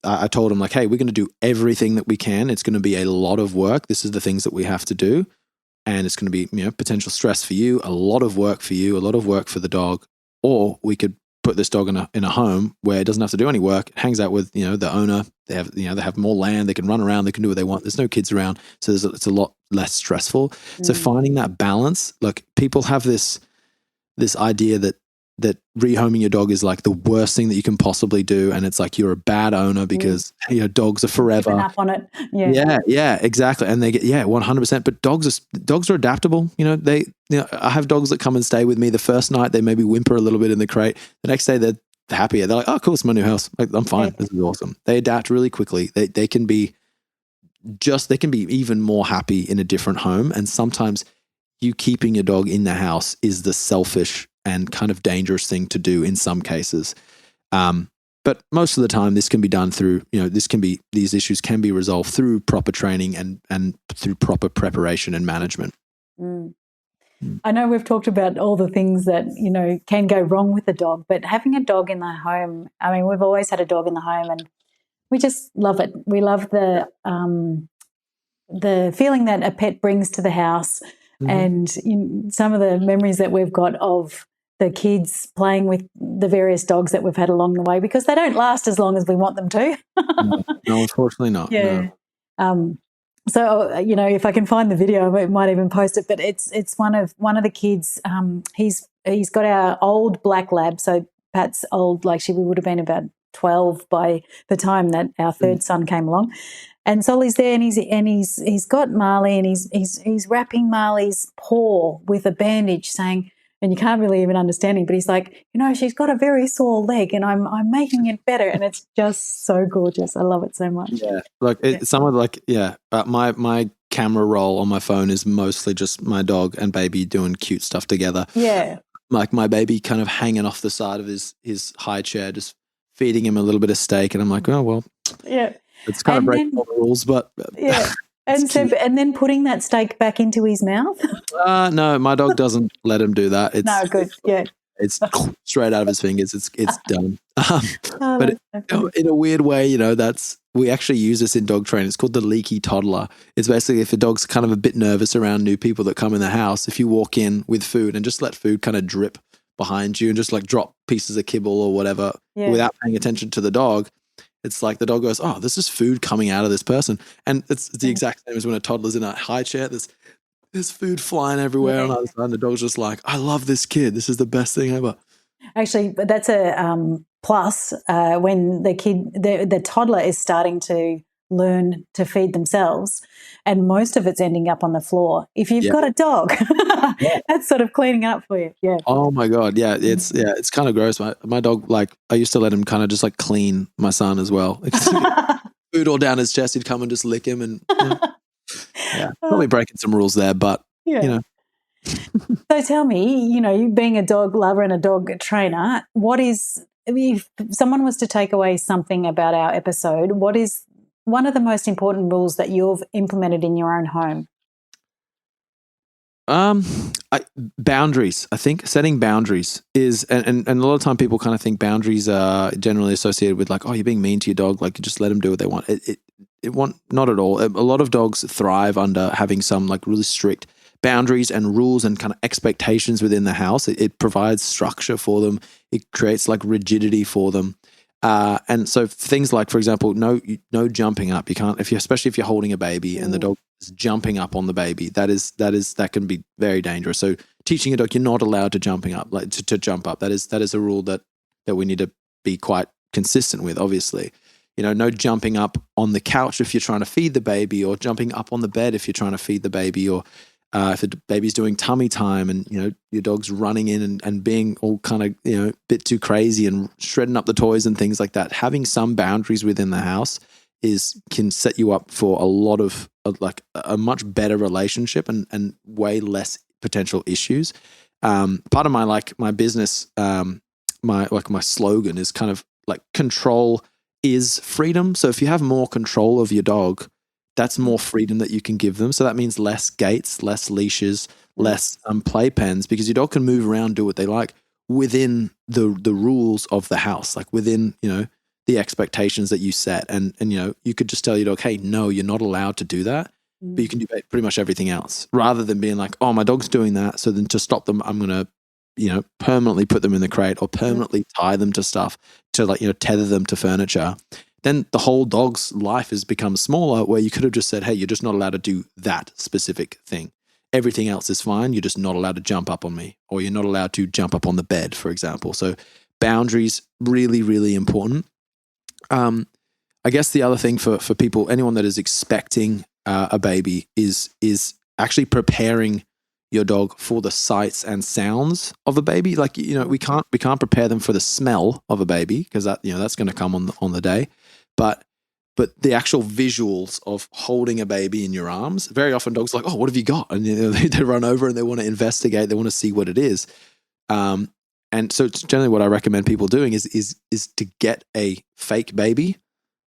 I told them like, hey, we're going to do everything that we can. It's going to be a lot of work. This is the things that we have to do. And it's going to be, potential stress for you, a lot of work for you, a lot of work for the dog. Or we could put this dog in a home where it doesn't have to do any work. It hangs out with, the owner. They have, they have more land. They can run around. They can do what they want. There's no kids around. So it's a lot less stressful. So finding that balance, look, people have this idea that rehoming your dog is like the worst thing that you can possibly do. And it's like, you're a bad owner because, dogs are forever. Up on it. Yeah, exactly. And they get, 100%. But dogs are adaptable. I have dogs that come and stay with me. The first night, they maybe whimper a little bit in the crate. The next day, they're happier. They're like, oh, cool, it's my new house. Like, I'm fine. This is awesome. They adapt really quickly. They can be even more happy in a different home. And sometimes you keeping your dog in the house is the selfish and kind of dangerous thing to do in some cases. But most of the time this can be done through, these issues can be resolved through proper training and through proper preparation and management. I know we've talked about all the things that, can go wrong with a dog, but having a dog in the home, I mean, we've always had a dog in the home and we just love it. We love the feeling that a pet brings to the house. And some of the memories that we've got of the kids playing with the various dogs that we've had along the way, because they don't last as long as we want them to. No, unfortunately not. Yeah. No. So, if I can find the video, I might even post it, but it's one of the kids. He's got our old black lab. So Pat's old, like she would have been about 12 by the time that our third son came along. And Solly's there, and he's got Marley, and he's wrapping Marley's paw with a bandage, saying, and you can't really even understand him, but he's like, she's got a very sore leg, and I'm making it better, and it's just so gorgeous. I love it so much. Yeah, my camera roll on my phone is mostly just my dog and baby doing cute stuff together. Yeah, like my baby kind of hanging off the side of his high chair, just feeding him a little bit of steak, and I'm like, oh well, yeah. It's kind of breaking all the rules, but yeah. And then putting that steak back into his mouth. No, my dog doesn't let him do that. No, good. Yeah, it's straight out of his fingers. It's done. But in a weird way, we actually use this in dog training. It's called the leaky toddler. It's basically if a dog's kind of a bit nervous around new people that come in the house, if you walk in with food and just let food kind of drip behind you and just like drop pieces of kibble or whatever without paying attention to the dog. It's like the dog goes, oh, this is food coming out of this person. And it's the exact same as when a toddler's in a high chair. There's food flying everywhere on the other side. And the dog's just like, I love this kid. This is the best thing ever. Actually, that's a plus when the toddler is starting to learn to feed themselves, and most of it's ending up on the floor. If you've got a dog, that's sort of cleaning up for you. Yeah. Oh my God. Yeah. It's kind of gross. My dog, like I used to let him kind of just like clean my son as well. Food all down his chest. He'd come and just lick him and probably breaking some rules there, but So tell me, you being a dog lover and a dog trainer, if someone was to take away something about our episode, what is one of the most important rules that you've implemented in your own home? Boundaries. I think setting boundaries is, and a lot of time people kind of think boundaries are generally associated with like, oh, you're being mean to your dog. Like you just let them do what they want. Not at all. A lot of dogs thrive under having some like really strict boundaries and rules and kind of expectations within the house. It provides structure for them. It creates like rigidity for them. And so things like, for example, no jumping up. You can't, especially if you're holding a baby and the dog is jumping up on the baby, that can be very dangerous. So teaching a dog, you're not allowed to jumping up, like to jump up. That is a rule that we need to be quite consistent with, obviously. No jumping up on the couch if you're trying to feed the baby, or jumping up on the bed if you're trying to feed the baby, or if the baby's doing tummy time and, your dog's running in and being all kind of, a bit too crazy and shredding up the toys and things like that. Having some boundaries within the house can set you up for a lot of like a much better relationship and way less potential issues. Part of my business, my slogan is kind of like control is freedom. So if you have more control of your dog, that's more freedom that you can give them. So that means less gates, less leashes, less playpens, because your dog can move around, do what they like within the rules of the house, like within, the expectations that you set. And you could just tell your dog, hey, no, you're not allowed to do that. But you can do pretty much everything else, rather than being like, oh, my dog's doing that, so then to stop them, I'm going to, permanently put them in the crate or permanently tie them to stuff to tether them to furniture. Then the whole dog's life has become smaller, where you could have just said, hey, you're just not allowed to do that specific thing. Everything else is fine. You're just not allowed to jump up on me, or you're not allowed to jump up on the bed, for example. So boundaries, really, really important. I guess the other thing for people, anyone that is expecting a baby, is actually preparing your dog for the sights and sounds of a baby. Like, we can't prepare them for the smell of a baby, because that, that's going to come on the day. But the actual visuals of holding a baby in your arms, very often dogs are like, oh, what have you got? And they run over and they want to investigate. They want to see what it is. And so it's generally what I recommend people doing is to get a fake baby,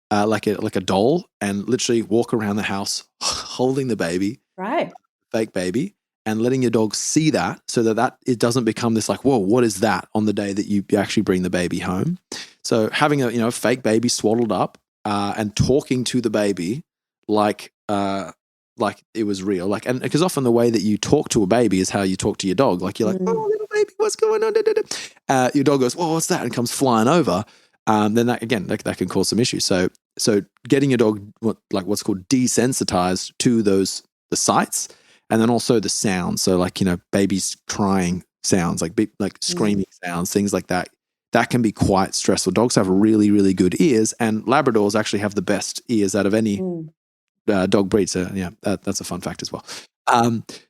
like a doll, and literally walk around the house holding the baby, right? Fake baby, and letting your dog see that, so that it doesn't become this like, whoa, what is that, on the day that you actually bring the baby home. So having a fake baby swaddled up and talking to the baby like it was real, and because often the way that you talk to a baby is how you talk to your dog. Like, you're like, oh, little baby, what's going on? Your dog goes, whoa, what's that? And comes flying over. Then that can cause some issues. So getting your dog what's called desensitized to the sights, and then also the sounds. So babies crying sounds, like screaming sounds, things like that. That can be quite stressful. Dogs have really, really good ears, and Labradors actually have the best ears out of any dog breed. So yeah, that's a fun fact as well.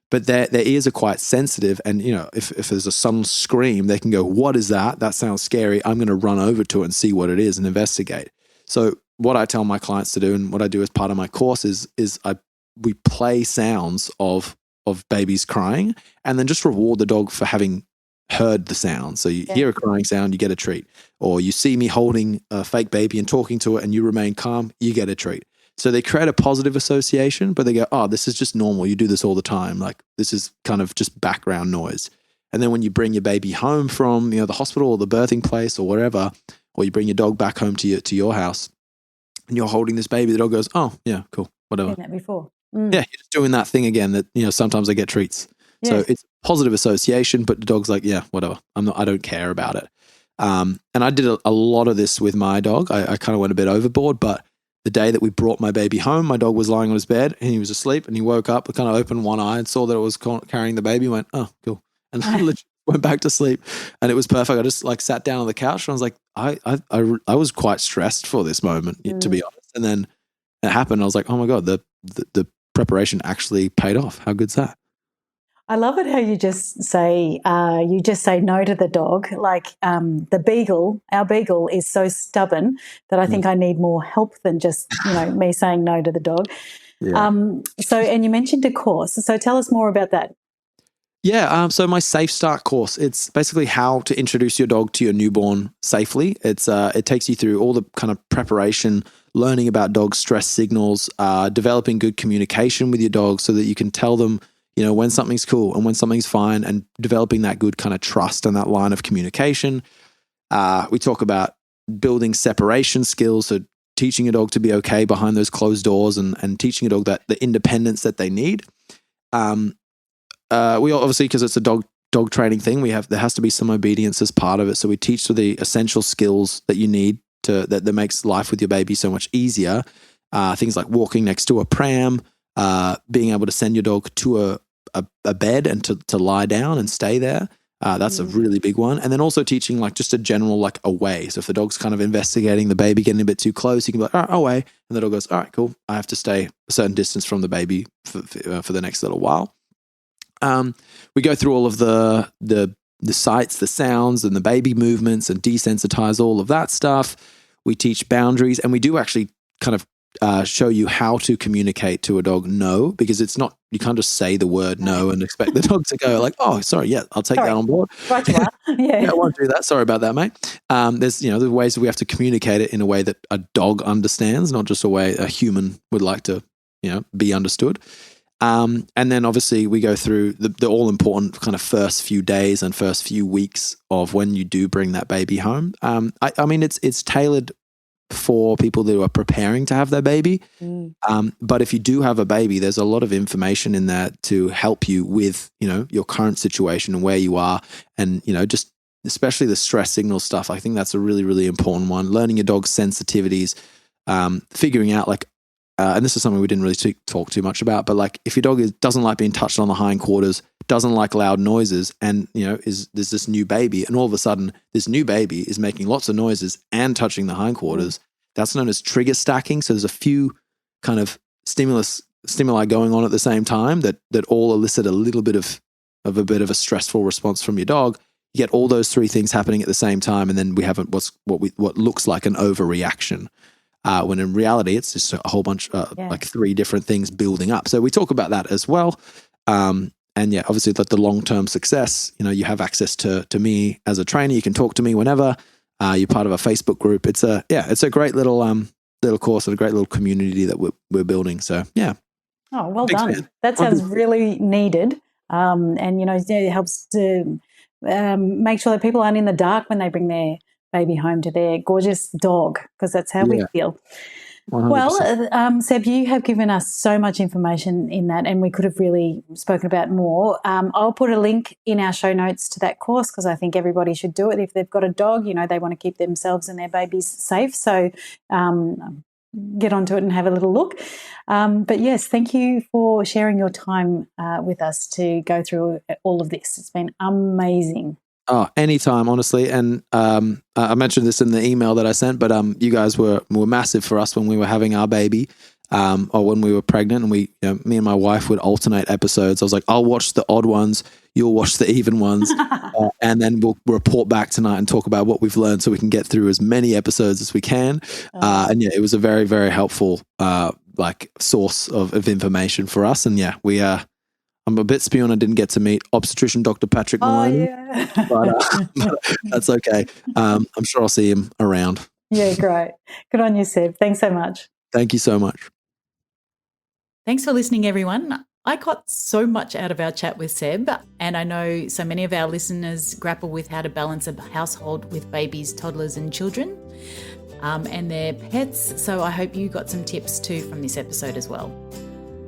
But their ears are quite sensitive, and if there's a sudden scream, they can go, what is that? That sounds scary. I'm going to run over to it and see what it is and investigate. So what I tell my clients to do, and what I do as part of my course, is we play sounds of babies crying, and then just reward the dog for having heard the sound. So you hear a crying sound, you get a treat. Or you see me holding a fake baby and talking to it, and you remain calm, you get a treat. So they create a positive association, but they go, oh, this is just normal. You do this all the time. Like, this is kind of just background noise. And then when you bring your baby home from the hospital or the birthing place or wherever, or you bring your dog back home to your house, and you're holding this baby, the dog goes, oh yeah, cool, whatever. I've done that before. Yeah, you're just doing that thing again that sometimes I get treats. Yes. So it's positive association, but the dog's like, yeah, whatever. I don't care about it. And I did a lot of this with my dog. I kind of went a bit overboard, but the day that we brought my baby home, my dog was lying on his bed and he was asleep, and he woke up, kind of opened one eye and saw that it was carrying the baby, and went, oh, cool. And I literally went back to sleep, and it was perfect. I just sat down on the couch, and I was like, I was quite stressed for this moment, to be honest. And then it happened. I was like, oh my God, the preparation actually paid off. How good's that? I love it how you just say no to the dog. Like our beagle is so stubborn that I think I need more help than just me saying no to the dog. Yeah. And you mentioned a course. So tell us more about that. Yeah, so my Safe Start course, it's basically how to introduce your dog to your newborn safely. It takes you through all the kind of preparation, learning about dog stress signals, developing good communication with your dog so that you can tell them, when something's cool and when something's fine, and developing that good kind of trust and that line of communication. We talk about building separation skills, so teaching a dog to be okay behind those closed doors, and teaching a dog that the independence that they need. We obviously, because it's a dog training thing, there has to be some obedience as part of it. So we teach the essential skills that you need that makes life with your baby so much easier. Things like walking next to a pram, being able to send your dog to a bed and to lie down and stay there. That's a really big one. And then also teaching just a general away. So if the dog's kind of investigating the baby getting a bit too close, you can be like, all right, away. And the dog goes, all right, cool. I have to stay a certain distance from the baby for the next little while. We go through all of the sights, the sounds, and the baby movements, and desensitize all of that stuff. We teach boundaries, and we do actually kind of show you how to communicate to a dog no, because it's not, you can't just say the word no and expect the dog to go like, oh, sorry, yeah, I'll take that on board. Right, yeah. I won't do that. Sorry about that, mate. There's the ways that we have to communicate it in a way that a dog understands, not just a way a human would like to be understood. And then obviously we go through the all important kind of first few days and first few weeks of when you do bring that baby home. I mean, it's tailored for people who are preparing to have their baby. But if you do have a baby, there's a lot of information in there to help you with, your current situation and where you are. And, just especially the stress signal stuff. I think that's a really, really important one. Learning your dog's sensitivities, figuring out and this is something we didn't really talk too much about, but if your dog doesn't like being touched on the hindquarters, doesn't like loud noises, and there's this new baby, and all of a sudden this new baby is making lots of noises and touching the hindquarters, that's known as trigger stacking. So there's a few kind of stimuli going on at the same time that all elicit a little bit of a stressful response from your dog. You get all those three things happening at the same time, and then we have what looks like an overreaction. When in reality, it's just a whole bunch, three different things building up. So we talk about that as well. And obviously the long-term success, you have access to me as a trainer. You can talk to me whenever. You're part of a Facebook group. It's a great little course and a great little community that we're building. So yeah. Oh, well done. That sounds really needed. And it helps to make sure that people aren't in the dark when they bring their baby home to their gorgeous dog, because that's how we feel. 100%. Well, Seb, you have given us so much information in that, and we could have really spoken about more. I'll put a link in our show notes to that course, because I think everybody should do it. If they've got a dog, they want to keep themselves and their babies safe. So get onto it and have a little look. But yes, thank you for sharing your time with us to go through all of this. It's been amazing. Oh, anytime, honestly. And I mentioned this in the email that I sent, but you guys were massive for us when we were having our baby, or when we were pregnant, and me and my wife would alternate episodes. I was like, I'll watch the odd ones, you'll watch the even ones, and then we'll report back tonight and talk about what we've learned so we can get through as many episodes as we can. And it was a very, very helpful source of information for us. And I'm a bit spewing I didn't get to meet obstetrician Dr. Patrick Maloney, but that's okay. I'm sure I'll see him around. Yeah, great. Good on you, Seb. Thanks so much. Thank you so much. Thanks for listening, everyone. I got so much out of our chat with Seb, and I know so many of our listeners grapple with how to balance a household with babies, toddlers and children, and their pets. So I hope you got some tips too from this episode as well.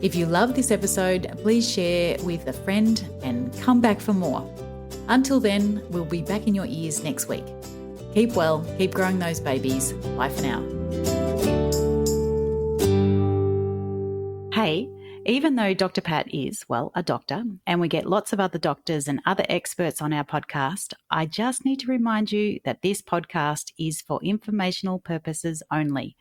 If you love this episode, please share with a friend and come back for more. Until then, we'll be back in your ears next week. Keep well, keep growing those babies. Bye for now. Hey, even though Dr. Pat is, a doctor, and we get lots of other doctors and other experts on our podcast, I just need to remind you that this podcast is for informational purposes only.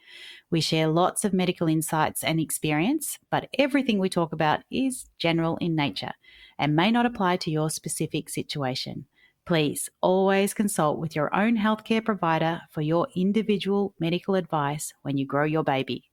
We share lots of medical insights and experience, but everything we talk about is general in nature and may not apply to your specific situation. Please always consult with your own healthcare provider for your individual medical advice when you grow your baby.